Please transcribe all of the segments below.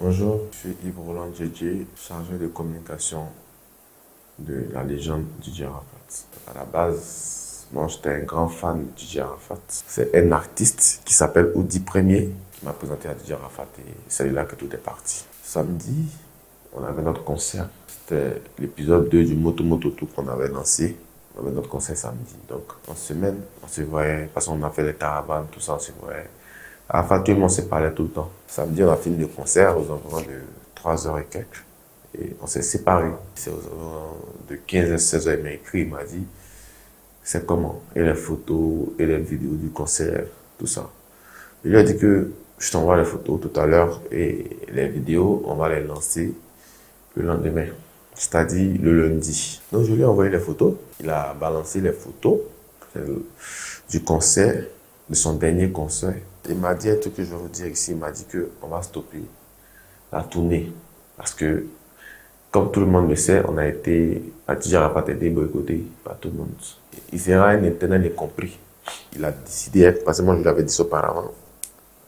Bonjour, je suis Yves Roland Djedje, chargé de communication de la légende Didier Arafat. À la base, moi j'étais un grand fan de Didier Arafat. C'est un artiste qui s'appelle Oudi Premier qui m'a présenté à Didier Arafat et c'est là que tout est parti. Samedi, on avait notre concert. C'était l'épisode 2 du Moto Moto Tour qu'on avait lancé. On avait notre concert samedi. Donc en semaine, on se voyait, parce qu'on a fait les caravanes, tout ça, on se voyait. Arafat, tout le monde se parlait tout le temps. Samedi, on a fini le concert aux environs de 3 heures et quelques. Et on s'est séparés. C'est aux environs de 15 à 16 heures, il m'a écrit, il m'a dit, c'est comment? Et les photos, et les vidéos du concert, tout ça. Il lui a dit que je t'envoie les photos tout à l'heure et les vidéos, on va les lancer le lendemain, c'est-à-dire le lundi. Donc je lui ai envoyé les photos. Il a balancé les photos du concert, de son dernier concert. Il m'a dit un truc que je veux dire ici. Il m'a dit qu'on va stopper la tournée. Parce que, comme tout le monde le sait, on a été, Didier Arafat a été boycotté par tout le monde. Il sera un éternel incompris. Il a décidé, parce que moi je lui avais dit ça auparavant,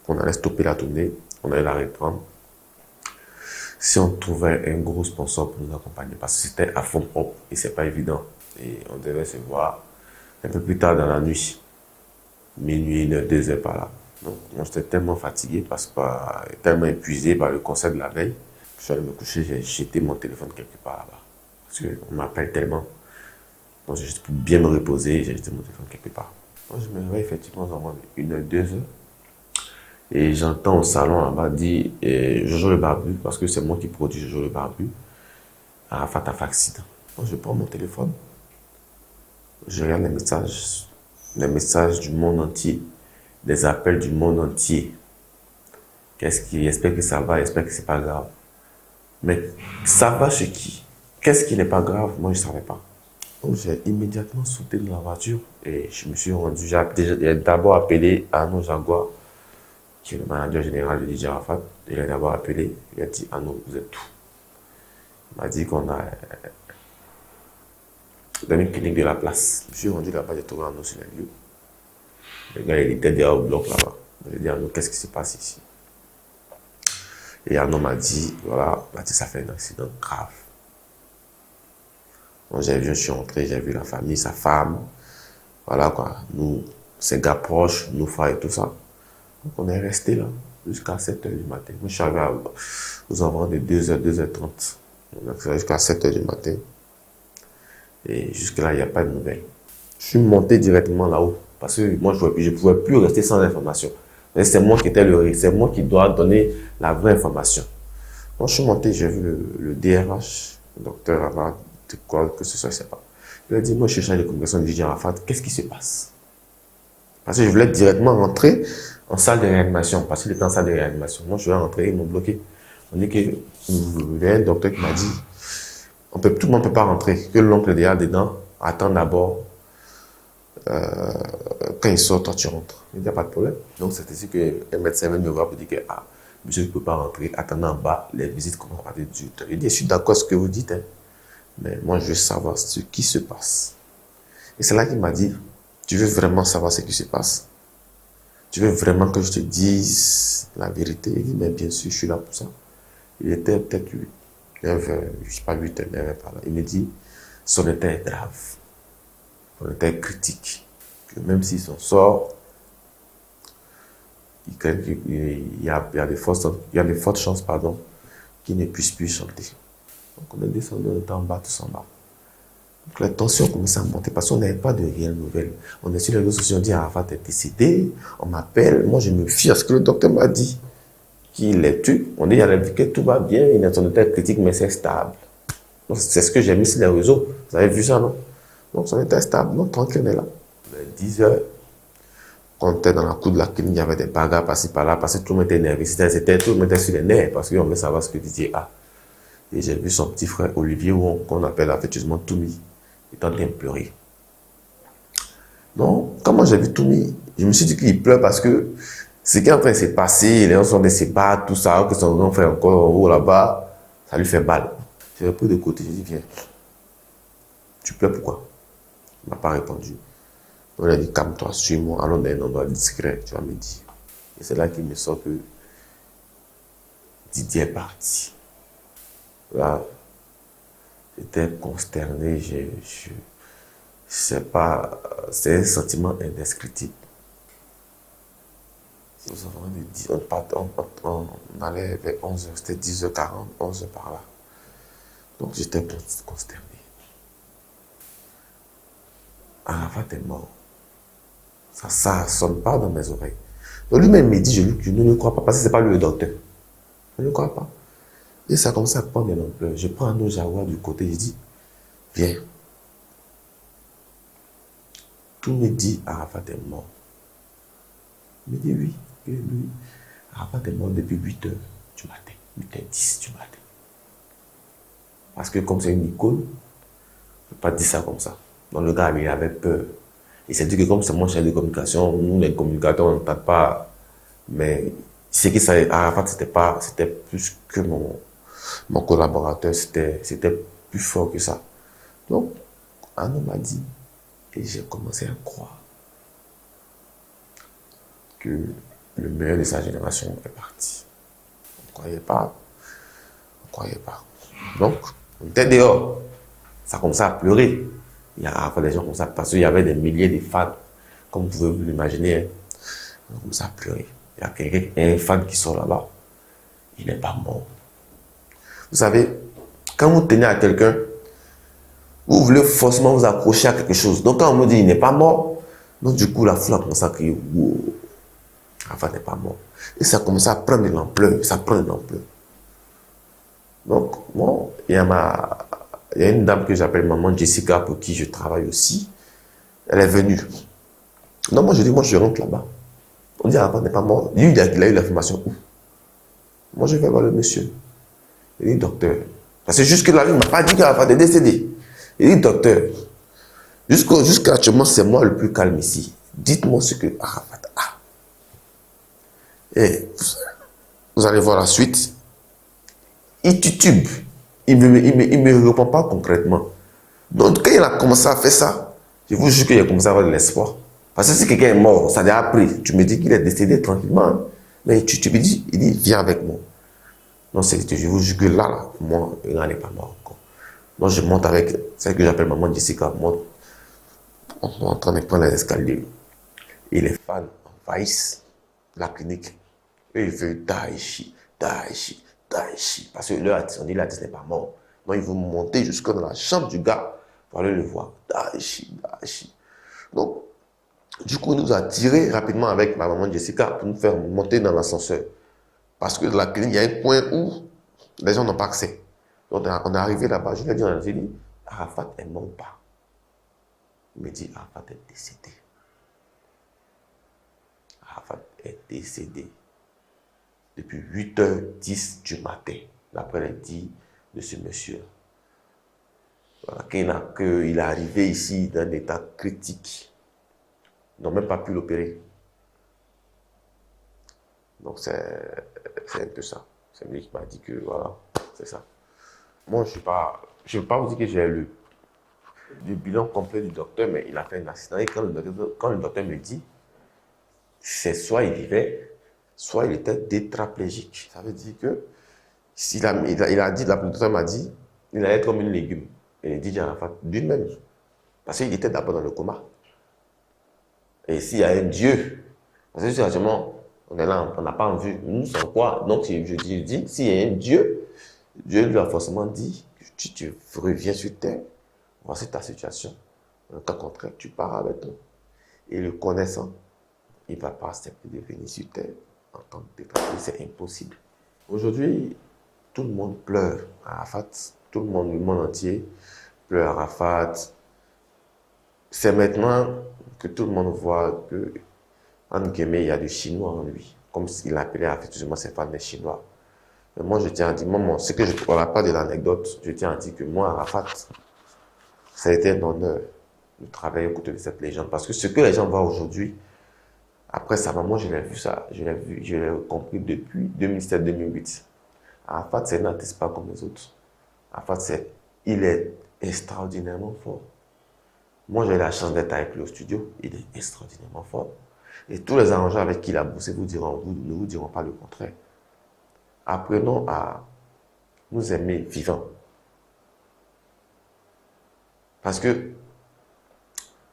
qu'on allait stopper la tournée, on allait la reprendre. Si on trouvait un gros sponsor pour nous accompagner, parce que c'était à fond propre et c'est pas évident. Et on devait se voir un peu plus tard dans la nuit, minuit, 1h, 2h par là. Donc, moi, j'étais tellement fatigué, tellement épuisé par le concert de la veille. Je suis allé me coucher, j'ai jeté mon téléphone quelque part là-bas. Parce qu'on m'appelle tellement. Donc, j'ai juste pour bien me reposer, j'ai jeté mon téléphone quelque part. Donc, je me réveille effectivement dans 1h, 2h. Et j'entends au salon là-bas dire Jojo le Barbu, parce que c'est moi qui produis Jojo le Barbu. Arafat a fait accident. Donc, je prends mon téléphone, je regarde les messages du monde entier, des appels du monde entier. Qu'est-ce qui espère que ça va, espère que c'est pas grave. Mais ça va chez qui? Qu'est-ce qui n'est pas grave? Moi, je ne savais pas. Donc, j'ai immédiatement sauté de la voiture et je me suis rendu. J'ai d'abord appelé Arnaud Jaguar, qui est le manager général de Didier Arafat. Il a d'abord appelé, il a dit Arnaud, vous êtes tout. Il m'a dit qu'on a dans une clinique de la place. Je me suis rendu là-bas, j'ai trouvé Arnaud sur les lieux. Le gars, il était derrière au bloc là-bas. J'ai dit Arnaud, qu'est-ce qui se passe ici? Et Arnaud m'a dit, voilà, Baptiste a fait un accident grave. Donc j'ai vu, je suis rentré, j'ai vu la famille, sa femme, voilà quoi, nous, ses gars proches, nos frères et tout ça. Donc on est resté là jusqu'à 7h du matin. Moi je suis arrivé aux environs de 2h, 2h30. On a fait jusqu'à 7h du matin. Et jusque-là, il n'y a pas de nouvelles. Je suis monté directement là-haut parce que moi je ne pouvais plus rester sans information. Mais c'est moi qui étais c'est moi qui dois donner la vraie information. Quand je suis monté, j'ai vu le DRH, le docteur Arafat, de quoi que ce soit, je ne sais pas. Il a dit, moi je suis chargé de communication de Didier Arafat, qu'est-ce qui se passe? Parce que je voulais directement rentrer en salle de réanimation, parce qu'il était en salle de réanimation. Moi je voulais rentrer, ils m'ont bloqué. On dit qu'il y a un docteur qui m'a dit, tout le monde ne peut pas rentrer, que l'oncle est dedans, attends d'abord. Quand il sort, toi tu rentres. Il n'y a pas de problème. Donc c'est ici qu'un médecin vient me voir pour dire que monsieur ne peut pas rentrer, attendez en bas, les visites commencent à être dures. Il dit, je suis d'accord avec ce que vous dites, hein, mais moi je veux savoir ce qui se passe. Et c'est là qu'il m'a dit, tu veux vraiment savoir ce qui se passe? Tu veux vraiment que je te dise la vérité? Il dit, mais bien sûr, je suis là pour ça. Il était peut-être 9h, je ne sais pas, 8h, 9h par là. Il me dit, son état est grave. Son état est critique. Que même s'il s'en sort, il y a de fortes chances qu'il ne puisse plus chanter. Donc on est descendu, on était en bas, tous en bas. Donc la tension commençait à monter parce qu'on n'avait pas de réelles nouvelles. On est sur les réseaux sociaux, on dit Arafat est décédé, on m'appelle, moi je me fie à ce que le docteur m'a dit, qu'il est tué. On dit que tout va bien, il est en état critique, mais c'est stable. Donc c'est ce que j'ai mis sur les réseaux. Vous avez vu ça, non? Donc son état est stable, donc tranquille, on est là. 10h, quand on était dans la cour de la clinique, il y avait des bagarres par-ci par-là, parce que tout le monde était énervé. Tout le monde était sur les nerfs, parce qu'on veut savoir ce que Didier a. Et j'ai vu son petit frère Olivier, qu'on appelle affectueusement Toumi, il est en train de pleurer. Donc, quand moi j'ai vu Toumi, je me suis dit qu'il pleure parce que ce qui est en train de se passer, les gens sont en train de se battre, tout ça, que son grand frère encore en haut là-bas, ça lui fait mal. J'ai repris de côté, j'ai dit, viens, tu pleures pourquoi? Il ne m'a pas répondu. On a dit, calme-toi, suis-moi, allons dans un endroit discret, tu vas me dire. Et c'est là qu'il me sort que Didier est parti. Là, j'étais consterné, je sais pas, c'est un sentiment indescriptible. Nous avons dit, on allait vers 11h, c'était 10h40, 11h par là. Donc j'étais consterné. Arafat est mort. Ça sonne pas dans mes oreilles. Donc lui-même me dit, je ne le crois pas, parce que c'est pas lui le docteur. Je ne le crois pas. Et ça commence à prendre de l'ampleur. Je prends un autre jaguar du côté, je dis, viens. Tout me dit, Arafat est mort. Il me dit, oui, oui. Arafat est mort depuis 8h du matin, 8h10 du matin. Parce que comme c'est une icône, je ne peux pas dire ça comme ça. Donc le gars, il avait peur. Il s'est dit que comme c'est mon chef de communication, nous les communicateurs, on n'entend pas. Mais c'est que ça, Arafat, c'était plus que mon collaborateur, c'était plus fort que ça. Donc, un homme m'a dit, et j'ai commencé à croire que le meilleur de sa génération est parti. On ne croyait pas. On ne croyait pas. Donc, on était dehors. Ça commençait à pleurer. Il y a des gens comme ça, parce qu'il y avait des milliers de fans, comme vous pouvez vous l'imaginer. Hein. On commençait à pleurer. Il y a quelqu'un, un fan qui sort là-bas. Il n'est pas mort. Vous savez, quand vous tenez à quelqu'un, vous voulez forcément vous accrocher à quelque chose. Donc quand on me dit il n'est pas mort, donc du coup la foule a commencé à crier, wow, Arafat n'est pas mort. Et ça a commencé à prendre de l'ampleur, ça prend de l'ampleur. Donc, bon, il y a une dame que j'appelle maman Jessica, pour qui je travaille aussi. Elle est venue. Non, moi je dis, moi je rentre là-bas. On dit Arafat n'est pas mort. Lui, il a eu l'information où? Moi je vais voir le monsieur. Il dit docteur. Parce que jusque-là, il ne m'a pas dit qu'Arafat est décédé. Il dit docteur. Jusqu'à actuellement, c'est moi le plus calme ici. Dites-moi ce que Arafat a. Et vous allez voir la suite. Il titube. Il me répond pas concrètement. Donc, quand il a commencé à faire ça, je vous jure qu'il a commencé à avoir de l'espoir. Parce que si quelqu'un est mort, ça a déjà pris. Tu me dis qu'il est décédé tranquillement. Mais tu me dis, il dit, viens avec moi. Non, je vous jure que là, moi, il n'en est pas mort encore. Moi, je monte avec celle que j'appelle maman Jessica. On est en train de prendre les escaliers. Et les fans envahissent la clinique. Et ils veulent Daeshi. Parce que leur on dit l'artiste n'est pas mort. Donc ils vont monter jusque dans la chambre du gars pour aller le voir. Daeshi. Donc, du coup, il nous a tiré rapidement avec ma maman Jessica pour nous faire monter dans l'ascenseur. Parce que dans la clinique, il y a un point où les gens n'ont pas accès. Donc on est arrivé là-bas, je lui ai dit, Arafat est mort ou pas? Il me dit, Arafat est décédé. Arafat est décédé depuis 8h10 du matin, d'après les dits de ce monsieur. Voilà, qu'il est arrivé ici dans un état critique. Ils n'ont même pas pu l'opérer. Donc c'est un peu ça. C'est lui qui m'a dit que voilà, c'est ça. Moi, je ne veux pas vous dire que j'ai le bilan complet du docteur, mais il a fait un accident. Et quand le docteur me dit, c'est soit il vivait, soit il était tétraplégique. Ça veut dire que, il a dit, le docteur m'a dit, il allait être comme une légume. Et il dit Arafat lui-même. Parce qu'il était d'abord dans le coma. Et s'il y a un Dieu, parce que justement, on est là, on n'a pas en vue. Nous sommes quoi? Donc, je dis, s'il y a un Dieu, Dieu lui a forcément dit, tu reviens sur terre, voici ta situation. En cas contraire, tu pars avec nous. Et le connaissant, il ne va pas accepter de venir sur terre en tant que tétraplégique. C'est impossible. Aujourd'hui, tout le monde pleure Arafat. Tout le monde entier pleure Arafat. C'est maintenant que tout le monde voit que, en guillemets, il y a du chinois en lui. Comme s'il appelait affectueusement ses fans des chinois. Mais moi, je tiens à dire, ce que je ne parle pas de l'anecdote, je tiens à dire que moi, Arafat, ça a été un honneur de travailler aux côtés de cette légende. Parce que ce que les gens voient aujourd'hui, après sa maman, je l'ai vu ça, je l'ai compris depuis 2007-2008. Arafat, c'est un artiste pas comme les autres. Arafat, il est extraordinairement fort. Moi, j'ai eu la chance d'être avec lui au studio. Il est extraordinairement fort. Et tous les arrangeurs avec qui il a bossé ne vous diront pas le contraire. Apprenons à nous aimer vivants. Parce que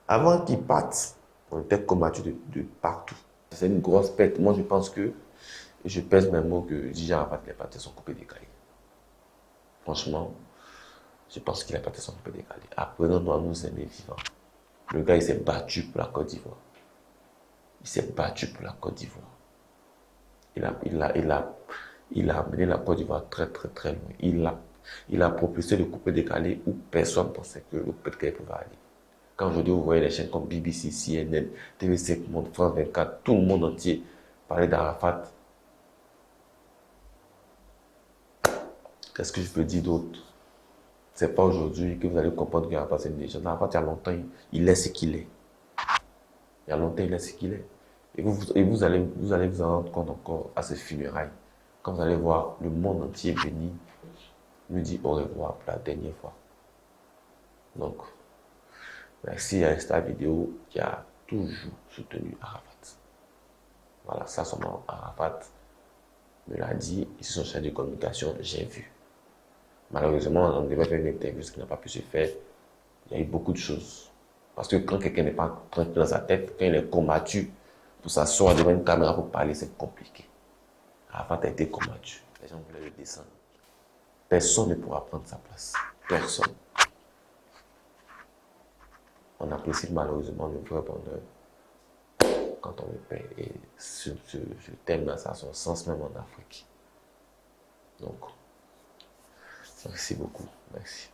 avant qu'ils partent, on était combattus de partout. C'est une grosse perte. Moi, je pense que, et je pèse mes mots, que Gigi Arafat, les parties sont coupées décalées. Franchement, je pense qu'il a parti son coupé décalé. Apprenons-nous à nous aimer vivants. Le gars, il s'est battu pour la Côte d'Ivoire. Il s'est battu pour la Côte d'Ivoire. Il a amené la Côte d'Ivoire très, très, très loin. Il a propulsé le coupé décalé où personne ne pensait que le coupé décalé pouvait aller. Quand aujourd'hui vous voyez les chaînes comme BBC, CNN, TV5 Monde, France 24, tout le monde entier parler d'Arafat, qu'est-ce que je peux dire d'autre? C'est pas aujourd'hui que vous allez comprendre qu'Arafat c'est une légende. Arafat, il y a longtemps, il est ce qu'il est. Il y a longtemps, il est ce qu'il est. Et vous allez vous en rendre compte encore à ces funérailles. Quand vous allez voir le monde entier venir nous dire au revoir pour la dernière fois. Donc, merci à cette vidéo qui a toujours soutenu Arafat. Voilà, ça, son nom, Arafat me l'a dit, ici son chaîne de communication, j'ai vu. Malheureusement, on devait faire une interview, ce qui n'a pas pu se faire. Il y a eu beaucoup de choses. Parce que quand quelqu'un n'est pas tranquille dans sa tête, quand il est combattu, pour s'asseoir devant une caméra pour parler, c'est compliqué. Arafat a été combattu. Les gens voulaient le descendre. Personne ne pourra prendre sa place. Personne. On apprécie malheureusement le vrai bonheur quand on le paie. Et ce thème-là, ça a son sens même en Afrique. Donc, merci beaucoup. Merci.